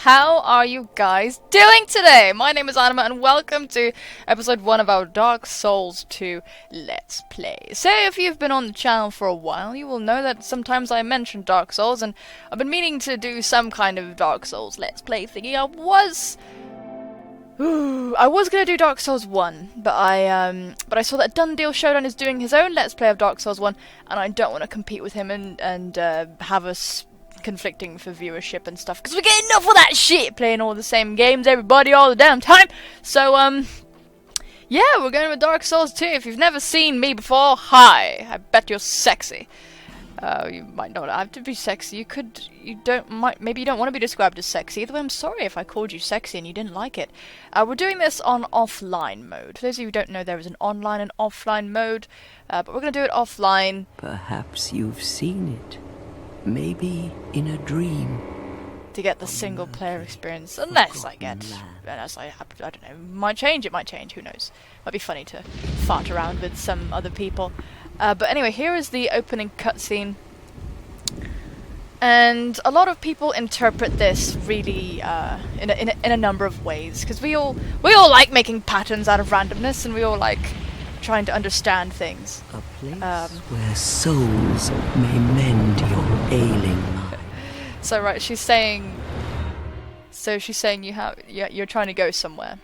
How are you guys doing today? My name is Anima and welcome to episode 1 of our Dark Souls 2 Let's Play. So if you've been on the channel for a while, you will know that sometimes I mention Dark Souls, and I've been meaning to do some kind of Dark Souls Let's Play thingy. I was gonna do Dark Souls 1, but I saw that Done Deal Showdown is doing his own Let's Play of Dark Souls 1, and I don't want to compete with him and have us conflicting for viewership and stuff, because we get enough of that shit playing all the same games, everybody, all the damn time. So, yeah, we're going with Dark Souls 2. If you've never seen me before, hi. I bet you're sexy. You might not have to be sexy. Maybe you don't want to be described as sexy. Either way, I'm sorry if I called you sexy and you didn't like it. We're doing this on offline mode. For those of you who don't know, there is an online and offline mode, but we're going to do it offline. Perhaps you've seen it. Maybe in a dream. To get the single player experience, unless I don't know, might change, who knows. Might be funny to fart around with some other people. But anyway, here is the opening cutscene. And a lot of people interpret this really in a number of ways, because we all like making patterns out of randomness, and we all like trying to understand things. A place where souls may mend your ailing mind. So right, she's saying you're trying to go somewhere.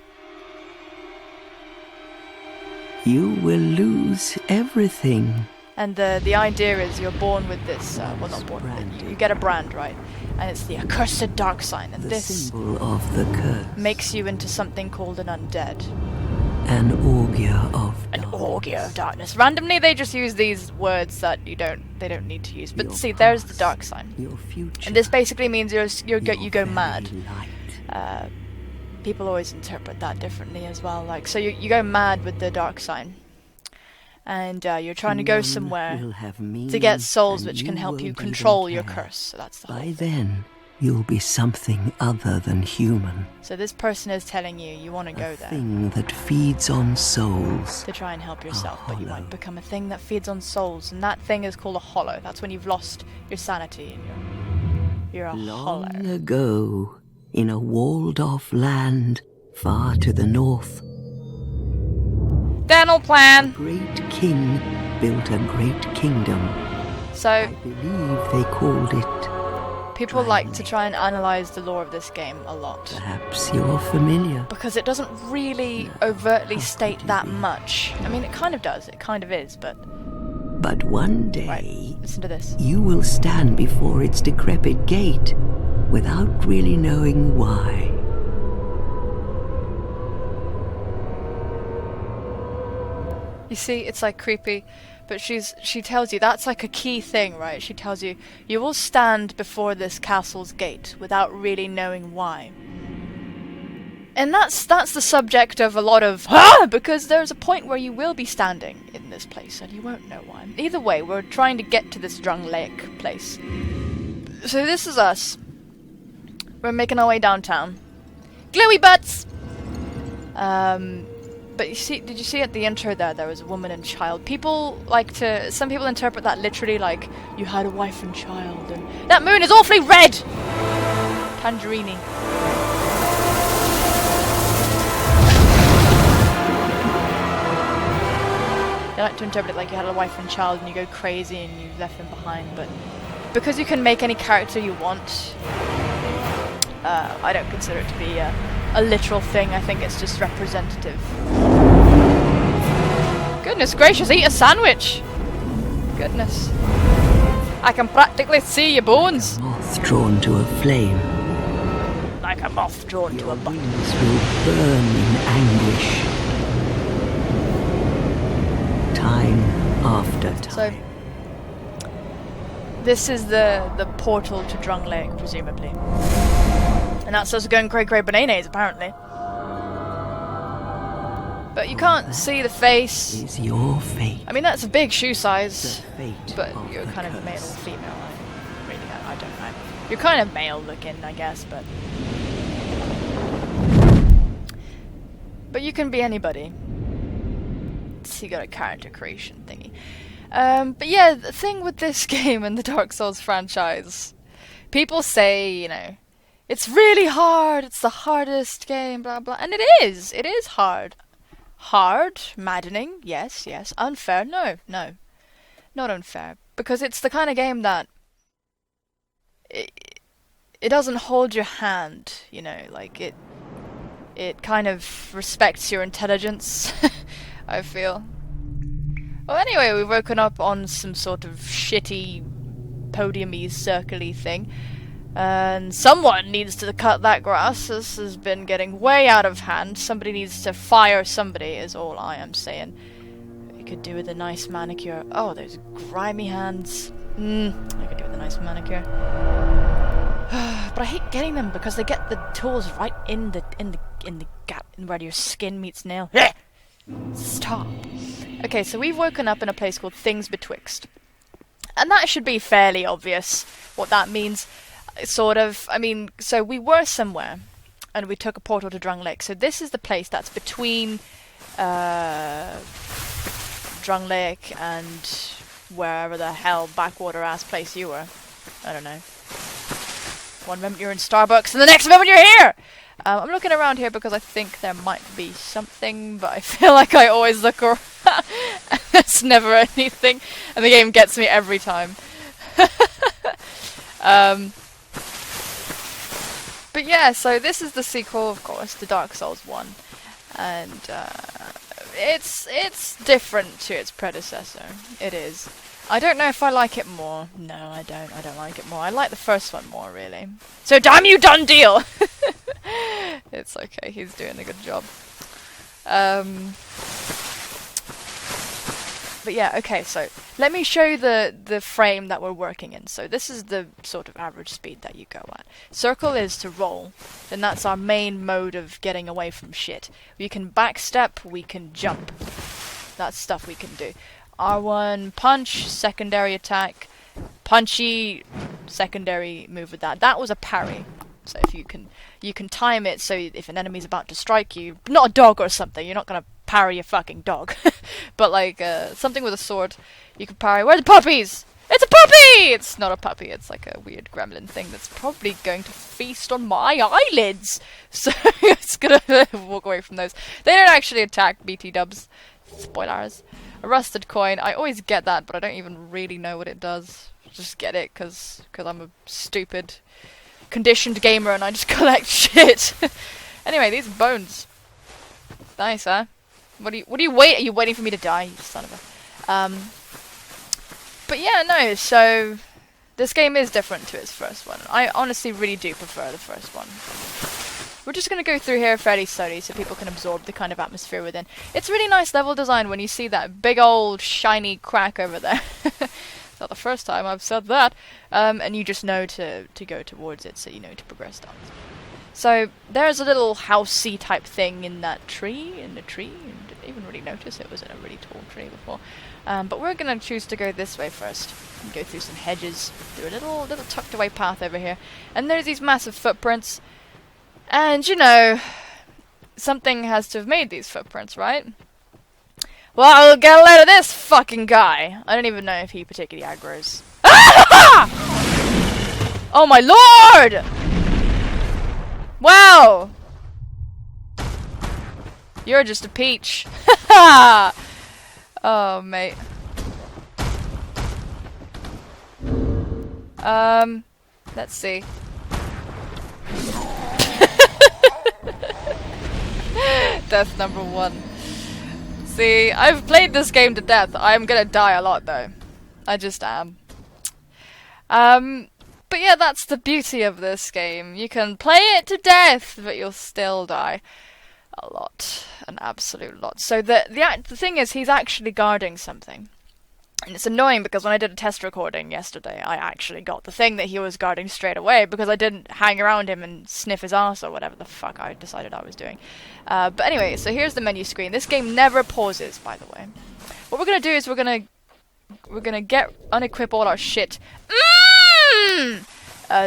You will lose everything. And the idea is you're born with this, well, not born with it, you get a brand, right? And it's the accursed dark sign, and this symbol of the curse makes you into something called an undead. An augury of darkness. Randomly, they just use these words that they don't need to use. But see, there's the dark sign, your future, and this basically means you go mad. People always interpret that differently as well. Like, so you go mad with the dark sign, and you're trying to go somewhere to get souls which can help you control your curse. So that's the whole thing. By then, you'll be something other than human. So this person is telling you want to go there. A thing that feeds on souls. To try and help yourself, but you might become a thing that feeds on souls, and that thing is called a hollow. That's when you've lost your sanity and you're a hollow. Long ago, in a walled-off land far to the north, Dental plan! a great king built a great kingdom. So, I believe they called it... people like to try and analyze the lore of this game a lot. Perhaps you're familiar. Because it doesn't really overtly state that much. I mean, it kind of does. It kind of is, but... But one day... Right, listen to this. You will stand before its decrepit gate without really knowing why. You see, it's like creepy. But she tells you, that's like a key thing, right? She tells you, you will stand before this castle's gate without really knowing why. And that's the subject of a lot of, because there's a point where you will be standing in this place and you won't know why. Either way, we're trying to get to this Drung Lake place. So this is us. We're making our way downtown. Glowy butts! But you see, did you see at the intro there was a woman and child? Some people interpret that literally like, you had a wife and child, and that moon is awfully red! Tangerine. They like to interpret it like you had a wife and child and you go crazy and you left them behind, but because you can make any character you want, I don't consider it to be a literal thing. I think it's just representative. Goodness gracious, eat a sandwich! Goodness. I can practically see your bones! A moth drawn to a flame. Like a moth drawn to a button. Wings will burn in anguish. Time after time. So, this is the portal to Drung Lake, presumably. And that's us going cray bananas, apparently. But you can't see the face. Is your fate. I mean, that's a big shoe size. But of you're kind of curse. male or female. I don't know. You're kind of male looking, I guess, but you can be anybody. So you got a character creation thingy. But yeah, the thing with this game and the Dark Souls franchise, people say, It's really hard. It's the hardest game, blah blah. And it is. It is hard. Hard, maddening. Yes, yes. Unfair. No, no. Not unfair, because it's the kind of game that it doesn't hold your hand, you know, like it kind of respects your intelligence. I feel. Well, anyway, we've woken up on some sort of shitty podium-y, circle-y thing, and someone needs to cut that grass. This has been getting way out of hand. Somebody needs to fire somebody, is all I am saying. We could do with a nice manicure. Oh, those grimy hands. I could do with a nice manicure. But I hate getting them because they get the tools right in the gap where your skin meets nail. Stop. Okay, so we've woken up in a place called Things Betwixt. And that should be fairly obvious what that means. Sort of. I mean, so we were somewhere and we took a portal to Drung Lake. So this is the place that's between Drung Lake and wherever the hell backwater ass place you were. I don't know. One moment you're in Starbucks and the next moment you're here! I'm looking around here because I think there might be something, but I feel like I always look around and there's never anything, and the game gets me every time. But yeah, so this is the sequel, of course, to Dark Souls 1, and it's different to its predecessor. It is. I don't know if I like it more. No, I don't. I don't like it more. I like the first one more, really. So damn you, done deal! It's okay, he's doing a good job. But yeah, okay, so let me show you the frame that we're working in. So this is the sort of average speed that you go at. Circle is to roll, then that's our main mode of getting away from shit. We can backstep, we can jump. That's stuff we can do. R1, punch, secondary attack, punchy, secondary move with that. That was a parry. So if you can time it so if an enemy's about to strike you, not a dog or something, you're not gonna parry a fucking dog. But like something with a sword, you can parry. Where are the puppies? It's a puppy! It's not a puppy, it's like a weird gremlin thing that's probably going to feast on my eyelids. So it's gonna walk away from those. They don't actually attack BT dubs. Spoilers. A rusted coin. I always get that, but I don't even really know what it does. Just get it because I'm a stupid, conditioned gamer and I just collect shit. Anyway, these bones. Nice, huh? What do you wait? Are you waiting for me to die, you son of a? But yeah, no. So this game is different to its first one. I honestly really do prefer the first one. We're just going to go through here fairly slowly so people can absorb the kind of atmosphere within. It's really nice level design when you see that big old shiny crack over there. It's not the first time I've said that. And you just know to go towards it, so you know to progress down. So there's a little housey type thing in that tree, and didn't even really notice it was in a really tall tree before. But we're going to choose to go this way first. And go through some hedges, through a little tucked away path over here. And there's these massive footprints. And, you know, something has to have made these footprints, right? Well, I'll get a load of this fucking guy. I don't even know if he particularly aggroes. Ah! Oh my lord! Wow! You're just a peach. Oh, mate. Let's see. Death number 1. See, I've played this game to death. I'm gonna die a lot though. I just am. But yeah, that's the beauty of this game. You can play it to death, but you'll still die. A lot. An absolute lot. So the thing is, he's actually guarding something. And it's annoying because when I did a test recording yesterday, I actually got the thing that he was guarding straight away because I didn't hang around him and sniff his ass or whatever the fuck I decided I was doing. But anyway, so here's the menu screen. This game never pauses, by the way. What we're gonna do is we're gonna unequip all our shit.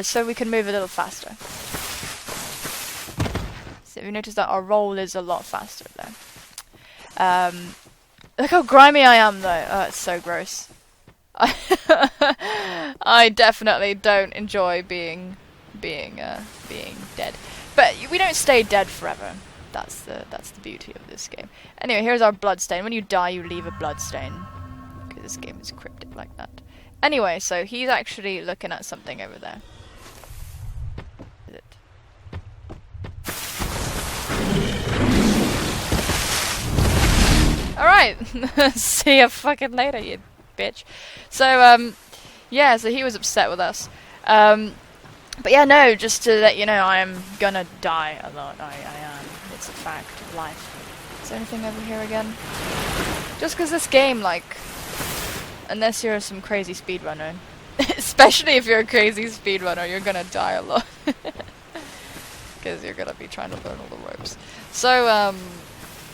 So we can move a little faster. So you notice that our roll is a lot faster there. Look how grimy I am, though. Oh, it's so gross. I definitely don't enjoy being being dead. But we don't stay dead forever. That's the beauty of this game. Anyway, here's our bloodstain. When you die, you leave a bloodstain. Because this game is cryptic like that. Anyway, so he's actually looking at something over there. Is it? Alright! See ya fucking later, you bitch. So, yeah, so he was upset with us. But yeah, no, just to let you know, I am gonna die a lot. I am. It's a fact of life. Is there anything over here again? Just because this game, like, unless you're some crazy speedrunner, especially if you're a crazy speedrunner, you're gonna die a lot. Because you're gonna be trying to learn all the ropes. So,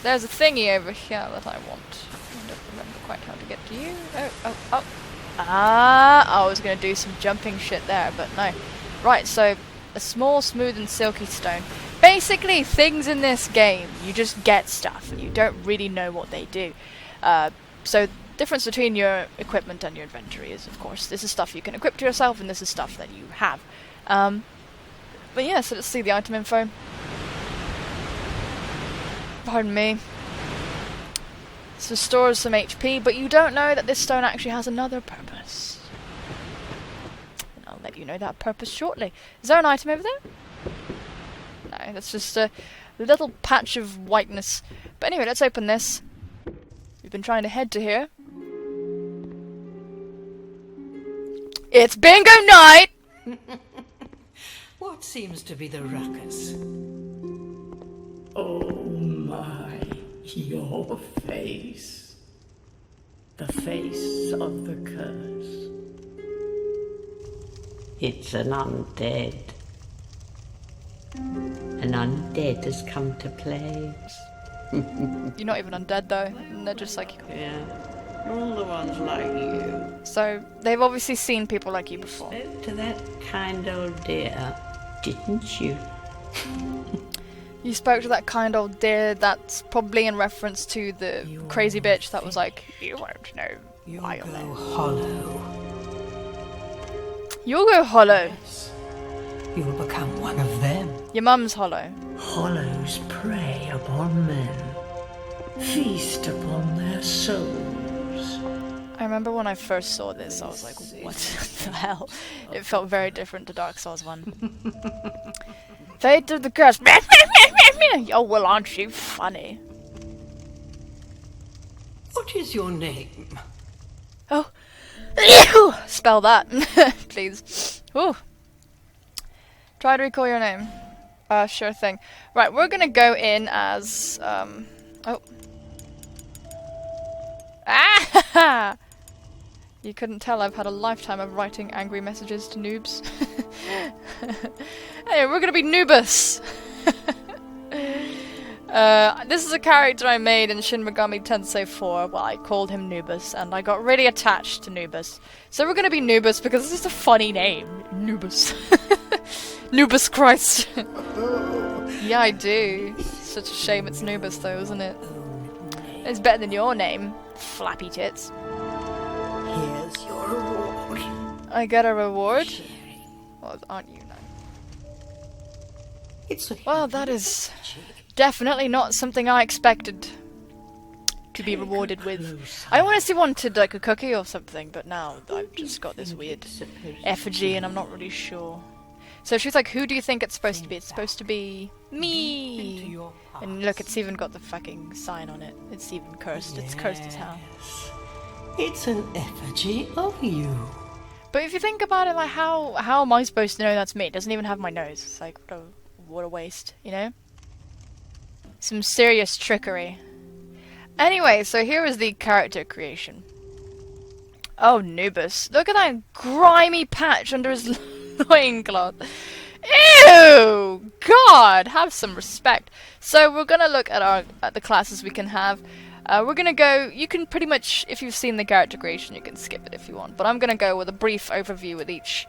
there's a thingy over here that I want. I don't remember quite how to get to you. Oh. I was gonna do some jumping shit there, but no. Right, so a small, smooth and silky stone. Basically, things in this game, you just get stuff and you don't really know what they do. So, difference between your equipment and your inventory is, of course, this is stuff you can equip to yourself and this is stuff that you have. But yeah, so let's see the item info. Pardon me. This restores some HP, but you don't know that this stone actually has another purpose. And I'll let you know that purpose shortly. Is there an item over there? No, that's just a little patch of whiteness. But anyway, let's open this. We've been trying to head to here. It's bingo night! What seems to be the ruckus? Oh my, your face. The face of the curse. It's an undead. An undead has come to play. You're not even undead though, and they're just like you. Yeah, all the ones like you. So, they've obviously seen people like you before. Spoke to that kind old dear, didn't you? You spoke to that kind old dear. That's probably in reference to the crazy bitch that was like, you won't know why you're there. You'll go hollow. You'll go hollow. Yes. You'll become one of them. Your mum's hollow. Hollows prey upon men, feast upon their souls. I remember when I first saw this, I was like, what the hell? It felt very different to Dark Souls 1. Fate of the curse. Oh, well, aren't you funny? What is your name? Oh. Spell that, please. Ooh. Try to recall your name. Sure thing. Right, we're gonna go in as, oh. Ah! You couldn't tell I've had a lifetime of writing angry messages to noobs. Hey, we're gonna be Noobus! This is a character I made in Shin Megami Tensei 4. Well, I called him Noobus, and I got really attached to Noobus. So we're gonna be Noobus because it's just a funny name. Noobus. Noobus Christ. Yeah, I do. Such a shame it's Noobus though, isn't it? It's better than your name, Flappy Tits. Here's your reward. I get a reward? Well, aren't you now? Well, that is definitely not something I expected to be rewarded with. I honestly wanted like a cookie or something, but now I've just got this weird effigy and I'm not really sure. So she's like, who do you think it's supposed to be? It's supposed to be me. And look, it's even got the fucking sign on it. It's even cursed. It's cursed as hell. It's an effigy of you. But if you think about it, like, how am I supposed to know that's me? It doesn't even have my nose. It's like, what a waste, you know? Some serious trickery. Anyway, so here is the character creation. Oh, Noobus. Look at that grimy patch under his loincloth. Ew! God, have some respect. So we're gonna look at the classes we can have. We're gonna go, you can pretty much, if you've seen the character creation, you can skip it if you want. But I'm gonna go with a brief overview with each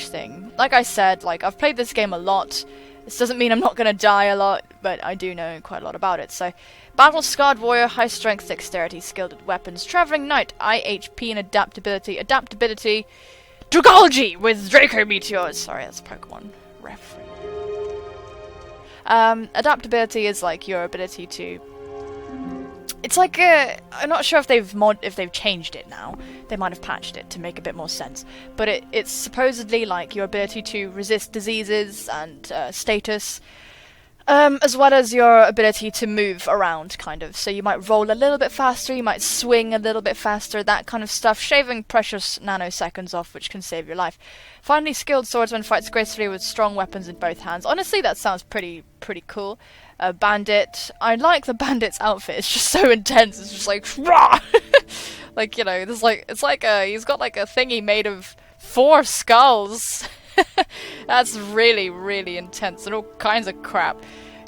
thing. Like I said, like, I've played this game a lot. This doesn't mean I'm not gonna die a lot, but I do know quite a lot about it. So, battle scarred warrior, high strength, dexterity, skilled at weapons, traveling knight, IHP and adaptability. Adaptability Dragalge with Draco Meteors! Sorry, that's a Pokemon reference. Adaptability is like your ability to... It's like I'm not sure if they've changed it now. They might have patched it to make a bit more sense. But it's supposedly like your ability to resist diseases and status, as well as your ability to move around, kind of. So you might roll a little bit faster, you might swing a little bit faster, that kind of stuff, shaving precious nanoseconds off, which can save your life. Finally, skilled swordsman fights gracefully with strong weapons in both hands. Honestly, that sounds pretty cool. Bandit. I like the bandit's outfit. It's just so intense. It's just like, rah! Like, you know, there's like, it's like he's got like a thingy made of 4 skulls. That's really, really intense and all kinds of crap.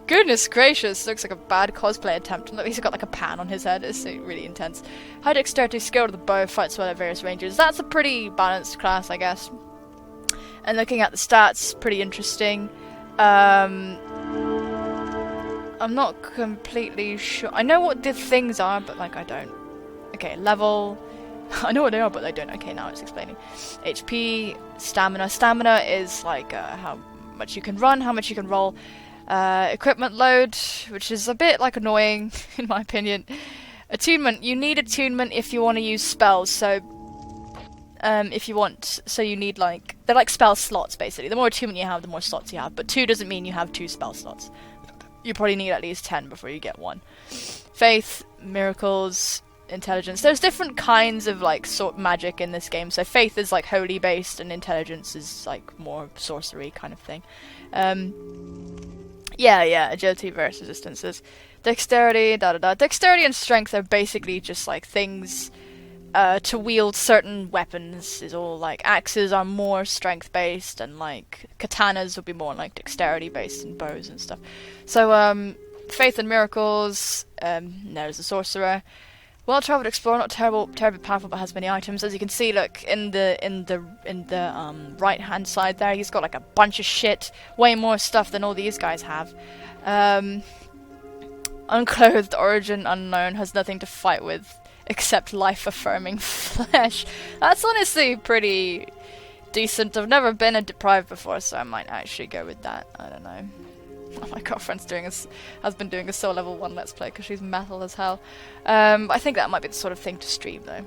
Goodness gracious, looks like a bad cosplay attempt. Look, he's got like a pan on his head. It's really intense. High dexterity, skill to the bow, fights well at various ranges. That's a pretty balanced class, I guess. And looking at the stats, pretty interesting. I'm not completely sure. I know what the things are, but like I don't. Okay, level. I know what they are, but I don't. Okay, now it's explaining. HP, stamina. Stamina is like how much you can run, how much you can roll. Equipment load, which is a bit like annoying in my opinion. Attunement. You need attunement if you want to use spells. So you need like, they're like spell slots basically. The more attunement you have, the more slots you have. But 2 doesn't mean you have 2 spell slots. You probably need at least 10 before you get 1. Faith, miracles, intelligence. There's different kinds of like sort magic in this game. So faith is like holy based, and intelligence is like more sorcery kind of thing. Yeah, agility versus resistances. Dexterity, Dexterity and strength are basically just like things to wield certain weapons. Is all like axes are more strength based, and like katanas would be more like dexterity based, and bows and stuff. So faith and miracles. There's the sorcerer. Well-traveled explorer, not terribly powerful, but has many items. As you can see, look in the right-hand side there, he's got like a bunch of shit, way more stuff than all these guys have. Unclothed, origin unknown, has nothing to fight with except life-affirming flesh. That's honestly pretty decent. I've never been a deprived before, so I might actually go with that. I don't know. Oh, my girlfriend's has been doing a Soul Level 1 Let's Play because she's metal as hell. I think that might be the sort of thing to stream, though.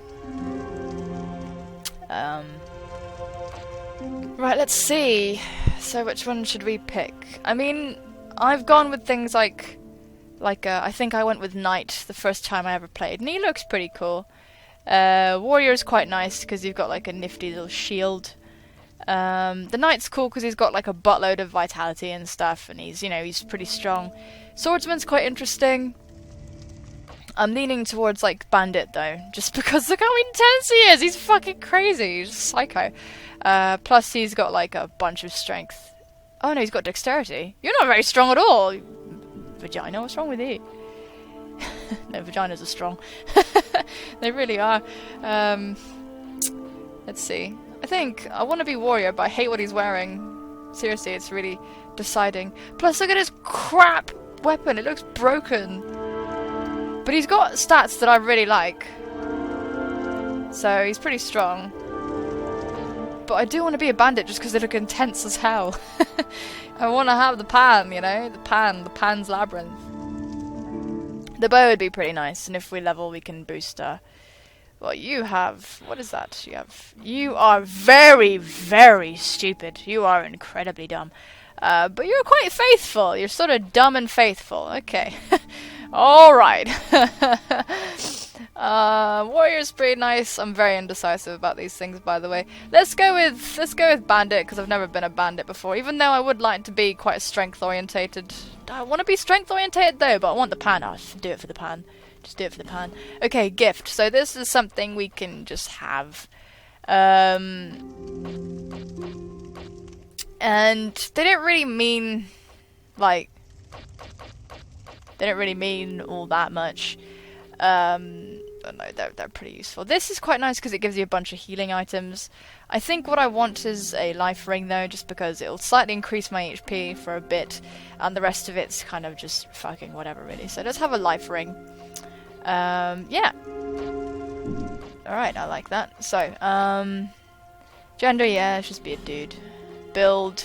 Right, let's see. So which one should we pick? I mean, I've gone with things like I think I went with Knight the first time I ever played, and he looks pretty cool. Warrior's quite nice because you've got like a nifty little shield. The Knight's cool because he's got like a buttload of vitality and stuff, and he's pretty strong. Swordsman's quite interesting. I'm leaning towards like Bandit though, just because look how intense he is. He's fucking crazy. He's psycho. Plus he's got like a bunch of strength. Oh no, he's got dexterity. You're not very strong at all. Vagina, what's wrong with you? No, vaginas are strong. They really are. Let's see. I think I want to be warrior, but I hate what he's wearing. Seriously, it's really deciding. Plus, look at his crap weapon. It looks broken. But he's got stats that I really like. So, he's pretty strong. But I do want to be a bandit just because they look intense as hell. I want to have the pan, you know? The pan's labyrinth. The bow would be pretty nice, and if we level, we can boost well, you have... What is that? You are very, very stupid. You are incredibly dumb. But you're quite faithful. You're sort of dumb and faithful. Okay. Alright. Warrior's pretty nice. I'm very indecisive about these things, by the way. Let's go with Bandit, because I've never been a bandit before, even though I would like to be quite strength-orientated. I want to be strength-orientated, though, but I want the pan. I'll do it for the pan. Just do it for the pan. Okay, gift. So this is something we can just have. And they didn't really mean, like... They didn't really mean all that much. But no, they're pretty useful. This is quite nice because it gives you a bunch of healing items. I think what I want is a life ring though, just because it'll slightly increase my HP for a bit, and the rest of it's kind of just fucking whatever really. So let's have a life ring. Yeah. Alright, I like that. So, Gender, yeah, just be a dude. Build.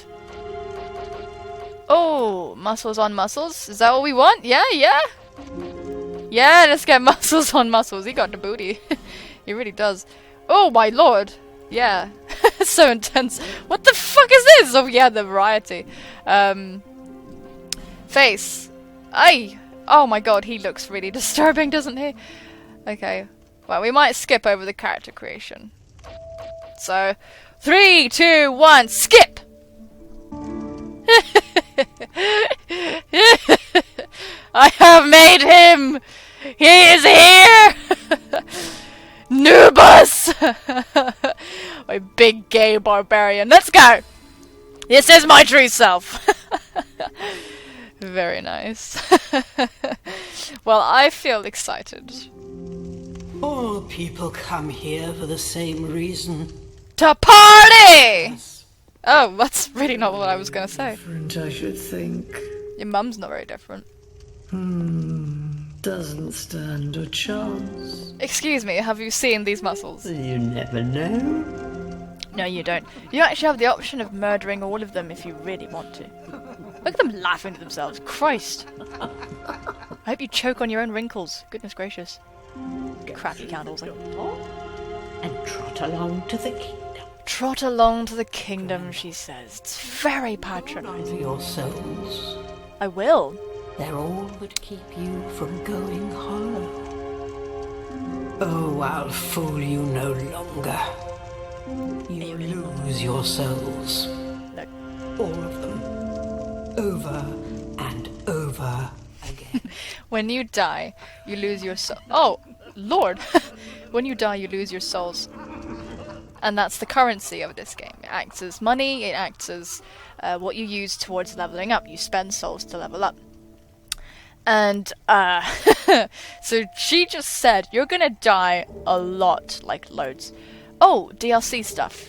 Oh, muscles on muscles? Is that what we want? Yeah, yeah? Yeah, let's get muscles on muscles. He got the booty. He really does. Oh my lord. Yeah. So intense. What the fuck is this? Oh yeah, the variety. Face. Aye. Oh my god, he looks really disturbing, doesn't he? Okay. Well, we might skip over the character creation. So, 3, 2, 1, skip! I have made him! He is here! Nubus! My big gay barbarian. Let's go! This is my true self! Very nice. Well, I feel excited. All people come here for the same reason. To party! Oh, that's really not what I was gonna say. Different, I should think. Your mum's not very different. Doesn't stand a chance. Excuse me, have you seen these muscles? You never know. No, you don't. You actually have the option of murdering all of them if you really want to. Look at them laughing to themselves. Christ. I hope you choke on your own wrinkles. Goodness gracious. Crappy candles. And trot along to the kingdom. Trot along to the kingdom, she says. It's very patronizing. For your souls. I will. They're all that keep you from going hollow. Oh, I'll fool you no longer. You lose your souls. Look. All of them. Over and over again. When you die, you lose your soul. Oh, Lord. When you die, you lose your souls. And that's the currency of this game. It acts as money, it acts as what you use towards leveling up. You spend souls to level up. And, so she just said, you're gonna die a lot, like loads. Oh, DLC stuff.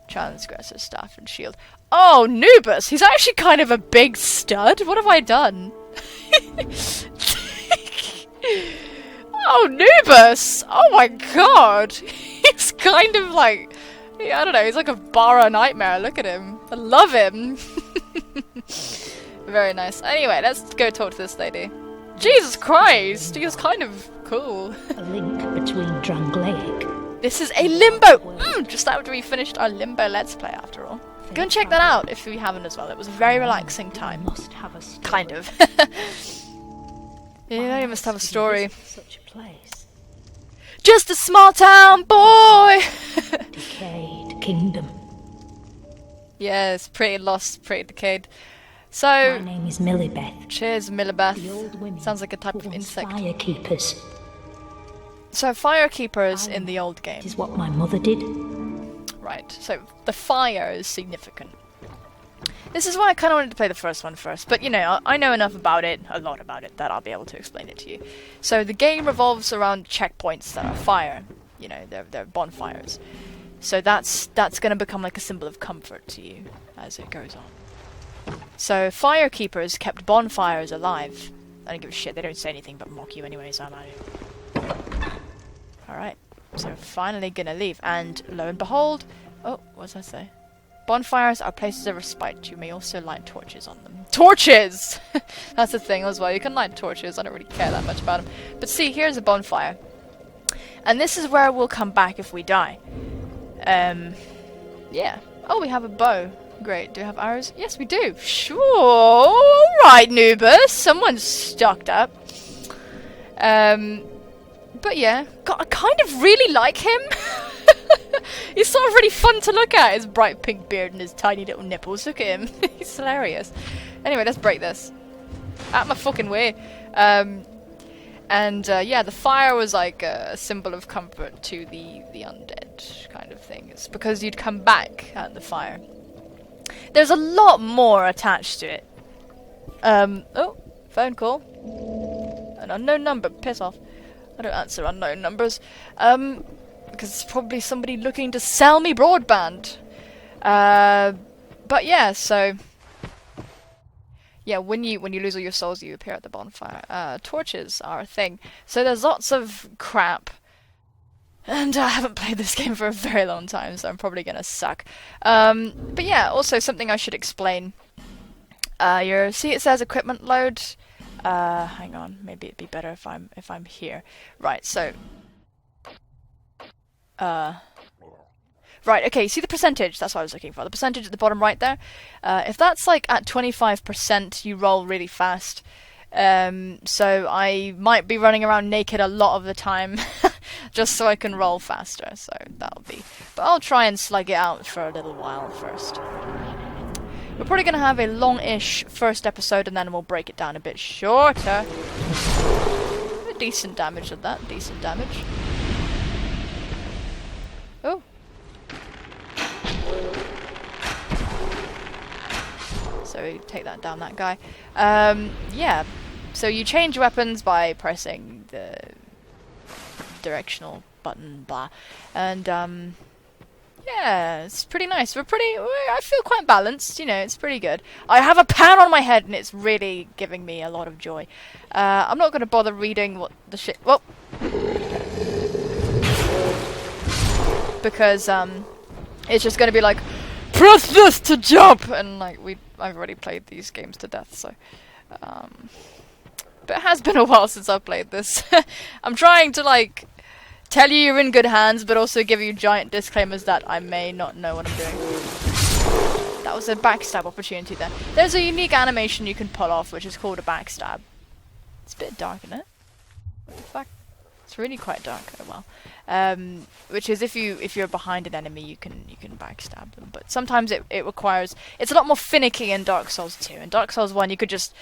Transgressor staff and shield. Oh, Nubus! He's actually kind of a big stud. What have I done? Oh, Nubus! Oh my god! He's kind of like... I don't know, he's like a Bara nightmare. Look at him. I love him. Very nice. Anyway, let's go talk to this lady. Jesus Christ! He was kind of cool. A link between Drangleic. This is a Limbo! Just after we finished our Limbo Let's Play, after all. Go and check that out if you haven't as well. It was a very relaxing time. Must have a story. Kind of. Yeah, you must have a story. Such a place. Just a small town boy! Decayed kingdom. Yes, pretty lost, pretty decayed. My So, name is Millibeth. cheers, The Millibeth. old women Sounds like a type were of once insect. Firekeepers. So, firekeepers in the old game. This is what my mother did. Right, so the fire is significant. This is why I kind of wanted to play the first one first, but you know, I know enough about it, a lot about it, that I'll be able to explain it to you. So the game revolves around checkpoints that are fire. You know, they're bonfires. So that's going to become like a symbol of comfort to you as it goes on. So firekeepers kept bonfires alive. I don't give a shit, they don't say anything but mock you anyway, so I'm out of here. Alright, so we're finally gonna leave, and lo and behold... Oh, what does that say? Bonfires are places of respite. You may also light torches on them. Torches! That's the thing as well. You can light torches. I don't really care that much about them. But see, here's a bonfire. And this is where we'll come back if we die. Yeah. Oh, we have a bow. Great. Do we have arrows? Yes, we do. Sure. Alright, Nubus. Someone's stocked up. But yeah. God, I kind of really like him. He's sort of really fun to look at. His bright pink beard and his tiny little nipples. Look at him. He's hilarious. Anyway, let's break this. Out my fucking way. Yeah, the fire was like a symbol of comfort to the undead kind of thing. It's because you'd come back at the fire. There's a lot more attached to it. Oh, phone call. An unknown number. Piss off. I don't answer unknown numbers. Because it's probably somebody looking to sell me broadband. But yeah, so... Yeah, when you lose all your souls, you appear at the bonfire. Torches are a thing. So there's lots of crap And I haven't played this game for a very long time, so I'm probably gonna suck. But yeah, also something I should explain. See it says equipment load. Hang on, maybe it'd be better if I'm here. Right, so right, okay, see the percentage? That's what I was looking for. The percentage at the bottom right there. If that's like at 25%, you roll really fast. So I might be running around naked a lot of the time, just so I can roll faster, so that'll be... But I'll try and slug it out for a little while first. We're probably going to have a long-ish first episode, and then we'll break it down a bit shorter. Decent damage of that, decent damage. Oh. So we take that down, that guy. Yeah. So you change weapons by pressing the directional button, blah. And, yeah, it's pretty nice. I feel quite balanced, you know, it's pretty good. I have a pan on my head and it's really giving me a lot of joy. I'm not going to bother reading what the shit... Whoa! Because, it's just going to be like, press this to jump! And, like, I've already played these games to death, so... But it has been a while since I've played this. I'm trying to, like, tell you you're in good hands, but also give you giant disclaimers that I may not know what I'm doing. That was a backstab opportunity there. There's a unique animation you can pull off, which is called a backstab. It's a bit dark, isn't it? What the fuck? It's really quite dark. Oh well. Which is if you're behind an enemy, you can backstab them. But sometimes it requires... It's a lot more finicky in Dark Souls 2. In Dark Souls 1, you could just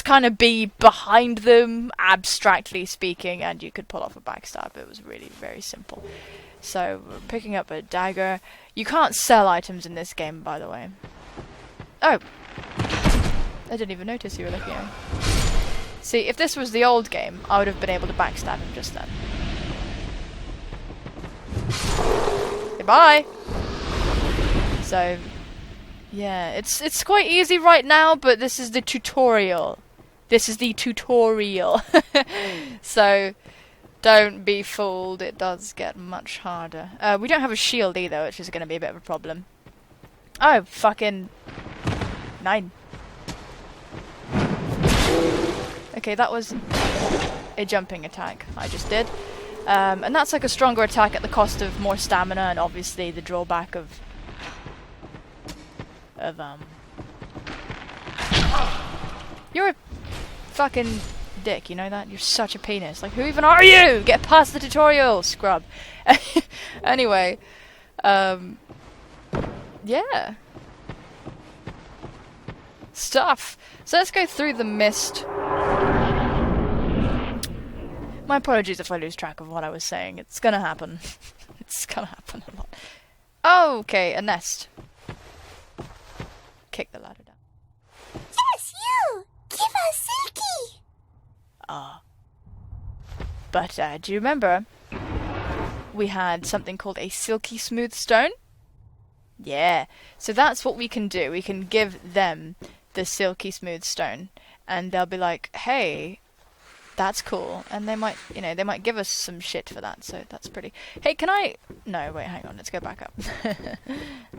kind of be behind them, abstractly speaking, and you could pull off a backstab. It was really very simple. So we're picking up a dagger. You can't sell items in this game, by the way. Oh, I didn't even notice you were looking at me. See, if this was the old game, I would have been able to backstab him just then. Goodbye! So, yeah, it's quite easy right now, but this is the tutorial. This is the tutorial. So, don't be fooled, it does get much harder. We don't have a shield either, which is going to be a bit of a problem. Oh, fucking... 9. Okay, that was a jumping attack I just did. And that's like a stronger attack at the cost of more stamina and obviously the drawback of You're a fucking dick, you know that? You're such a penis. Like, who even are you? Get past the tutorial, scrub. Anyway, yeah. Stuff. So let's go through the mist. My apologies if I lose track of what I was saying. It's gonna happen. It's gonna happen a lot. Oh, okay, a nest. Kick the ladder down. Yes, you! Give us Silky! But, do you remember? We had something called a silky smooth stone? Yeah. So that's what we can do. We can give them the silky smooth stone. And they'll be like, hey... That's cool, and they might give us some shit for that, so that's pretty... Hey, can I... No, wait, hang on, let's go back up.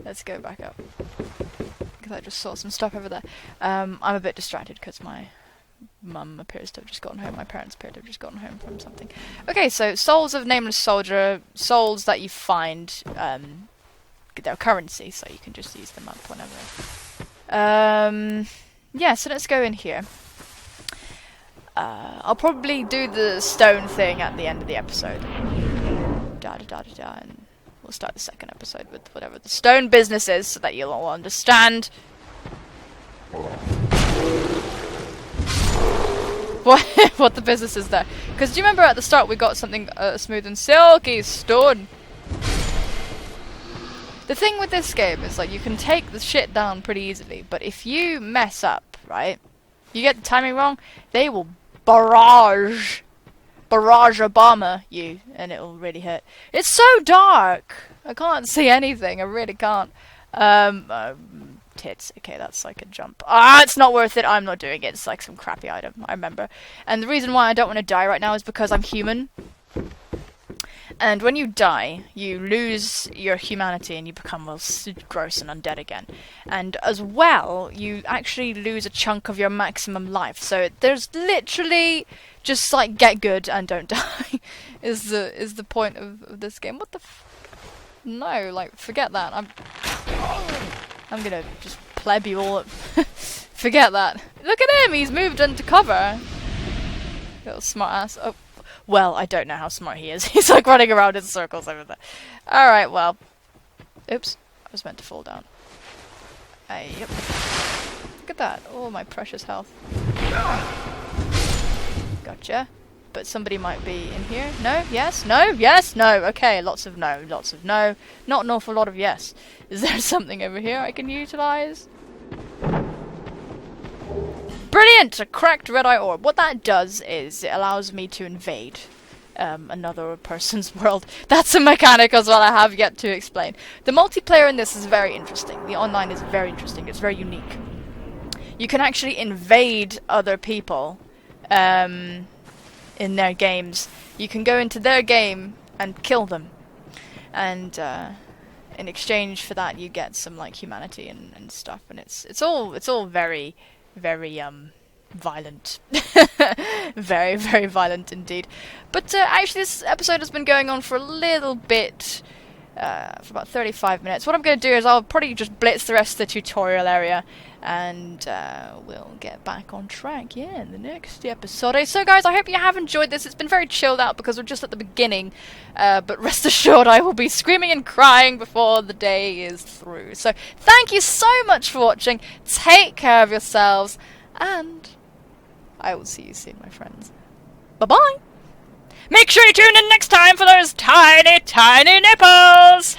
Let's go back up. Because I just saw some stuff over there. I'm a bit distracted because my mum appears to have just gotten home, my parents appear to have just gotten home from something. Okay, so Souls of Nameless Soldier, souls that you find, they're currency, so you can just use them up whenever. Yeah, so let's go in here. I'll probably do the stone thing at the end of the episode. And we'll start the second episode with whatever the stone business is, so that you'll all understand. What the business is there. Because do you remember at the start we got something smooth and silky stone? The thing with this game is, like, you can take the shit down pretty easily, but if you mess up, right, you get the timing wrong, they will barrage Obama you, and it'll really hurt. It's so dark. I can't see anything. I really can't. Tits. Okay, that's like a jump. It's not worth it. I'm not doing it. It's like some crappy item. I remember. And the reason why I don't want to die right now is because I'm human. And when you die, you lose your humanity and you become well, gross and undead again. And as well, you actually lose a chunk of your maximum life. So there's literally just like get good and don't die is the point of this game. What the no, like forget that. I'm gonna just pleb you all up. Forget that. Look at him, he's moved into cover. Little smart ass. Oh. Well, I don't know how smart he is. He's like running around in circles over there. Alright, well. Oops. I was meant to fall down. Yep. Look at that. Oh, my precious health. Gotcha. But somebody might be in here. No? Yes? No? Yes? No? Okay, lots of no. Lots of no. Not an awful lot of yes. Is there something over here I can utilize? Brilliant! A cracked red-eye orb. What that does is it allows me to invade another person's world. That's a mechanic as well I have yet to explain. The multiplayer in this is very interesting. The online is very interesting. It's very unique. You can actually invade other people in their games. You can go into their game and kill them. And in exchange for that you get some like humanity and stuff. And it's all very violent. Very, very violent indeed. But actually this episode has been going on for a little bit, for about 35 minutes. What I'm going to do is I'll probably just blitz the rest of the tutorial area and we'll get back on track, yeah, in the next episode. So guys, I hope you have enjoyed this. It's been very chilled out because we're just at the beginning, but rest assured I will be screaming and crying before the day is through. So thank you so much for watching, take care of yourselves, and I will see you soon, my friends. Bye-bye! Make sure you tune in next time for those tiny, tiny nipples!